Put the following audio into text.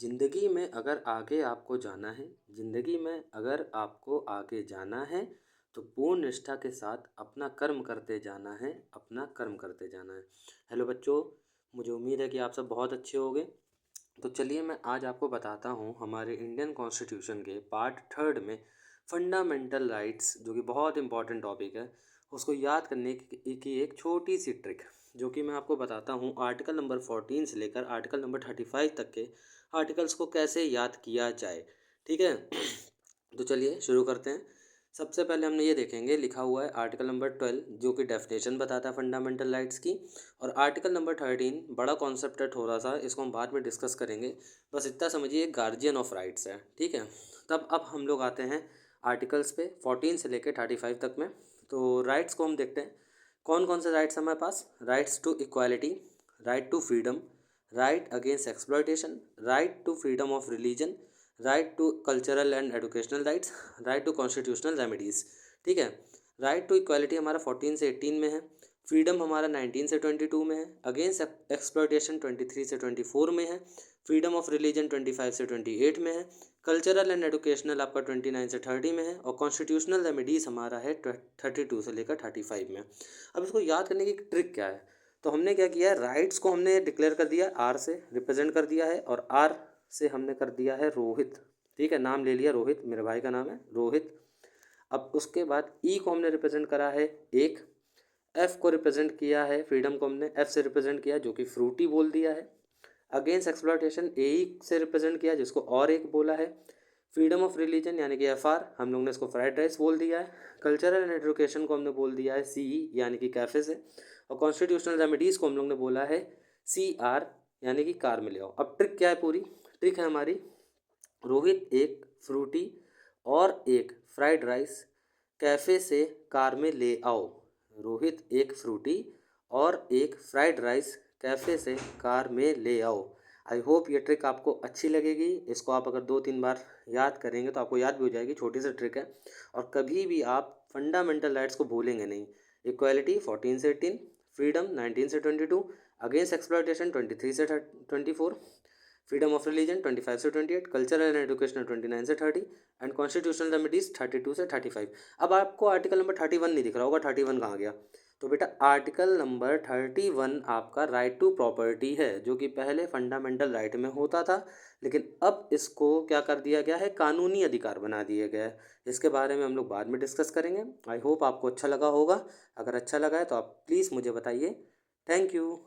ज़िंदगी में अगर आगे आपको जाना है, ज़िंदगी में अगर आपको आगे जाना है, तो पूर्ण निष्ठा के साथ अपना कर्म करते जाना है, अपना कर्म करते जाना है। हेलो बच्चों, मुझे उम्मीद है कि आप सब बहुत अच्छे होंगे। तो चलिए मैं आज आपको बताता हूँ हमारे इंडियन कॉन्स्टिट्यूशन के पार्ट थर्ड में फंडामेंटल राइट्स, जो कि बहुत इंपॉर्टेंट टॉपिक है, उसको याद करने की एक छोटी सी ट्रिक जो कि मैं आपको बताता हूँ। आर्टिकल नंबर 14 से लेकर आर्टिकल नंबर 35 तक के आर्टिकल्स को कैसे याद किया जाए। ठीक है। तो चलिए शुरू करते हैं। सबसे पहले हमने ये देखेंगे, लिखा हुआ है आर्टिकल नंबर 12 जो कि डेफिनेशन बताता है फंडामेंटल राइट्स की, और आर्टिकल नंबर 13 बड़ा कॉन्सेप्ट है थोड़ा सा, इसको हम बाद में डिस्कस करेंगे। बस इतना समझिए, गार्जियन ऑफ राइट्स है। ठीक है। तब अब हम लोग आते हैं आर्टिकल्स पे 14 से लेकर 35 तक में। तो राइट्स को हम देखते हैं, कौन कौन से राइट्स हमारे पास। Rights to equality, right to freedom, right against exploitation, right to freedom of religion, right to cultural and educational rights, right to constitutional remedies. ठीक है। राइट टू इक्वालिटी हमारा 14 से 18 में है, फ्रीडम हमारा 19 से 22 में है, अगेंस्ट एक्सप्लॉयटेशन 23 से 24 में है, फ्रीडम ऑफ रिलीजन 25 से 28 में है, कल्चरल एंड एजुकेशनल आपका 29 से 30 में है, और कॉन्स्टिट्यूशनल रेमेडीज़ हमारा है 32 से लेकर 35 में। अब इसको याद करने की ट्रिक क्या है, तो हमने क्या किया है, राइट्स को हमने डिक्लेयर कर दिया, आर से रिप्रेजेंट कर दिया है, और आर से हमने कर दिया है रोहित। ठीक है, नाम ले लिया रोहित, मेरे भाई का नाम है रोहित। अब उसके बाद ई को हमने रिप्रेजेंट करा है एक, एफ को रिप्रेजेंट किया है, फ्रीडम को हमने एफ से रिप्रेजेंट किया जो कि फ्रूटी बोल दिया है। अगेंस्ट एक्सप्लॉयटेशन ए ई से रिप्रेजेंट किया जिसको और एक बोला है। फ्रीडम ऑफ रिलीजन यानी कि एफ आर, हम लोग ने इसको फ्राइड राइस बोल दिया है। कल्चरल एंड एजुकेशन को हमने बोल दिया है सी ई यानी कि कैफे से, और कॉन्स्टिट्यूशनल रेमेडीज़ को हम लोग ने बोला है सी आर यानी कि कार में ले आओ। अब ट्रिक क्या है, पूरी ट्रिक है हमारी, रोहित एक फ्रूटी और एक फ्राइड राइस कैफ़े से कार में ले आओ। रोहित एक फ्रूटी और एक फ्राइड राइस कैफ़े से कार में ले आओ। आई होप ये ट्रिक आपको अच्छी लगेगी। इसको आप अगर 2-3 बार याद करेंगे तो आपको याद भी हो जाएगी, छोटी सी ट्रिक है। और कभी भी आप फंडामेंटल राइट्स को भूलेंगे नहीं। इक्वालिटी 14 से 18, फ्रीडम 19 से 22, अगेंस्ट एक्सप्लॉयटेशन 23 से 24, फ्रीडम ऑफ रिलीजन 25 से 28, कल्चरल एंड एजुकेशनल 29 से 30, एंड कॉन्स्टिट्यूशनल रेमेडीज 32 से 35। अब आपको आर्टिकल नंबर 31 नहीं दिख रहा होगा, 31 कहाँ गया? तो बेटा आर्टिकल नंबर 31 आपका राइट टू प्रॉपर्टी है, जो कि पहले फंडामेंटल राइट में होता था, लेकिन अब इसको क्या कर दिया गया है, कानूनी अधिकार बना दिया गया है। इसके बारे में हम लोग बाद में डिस्कस करेंगे। आई होप आपको अच्छा लगा होगा। अगर अच्छा लगा है तो आप प्लीज़ मुझे बताइए। Thank you.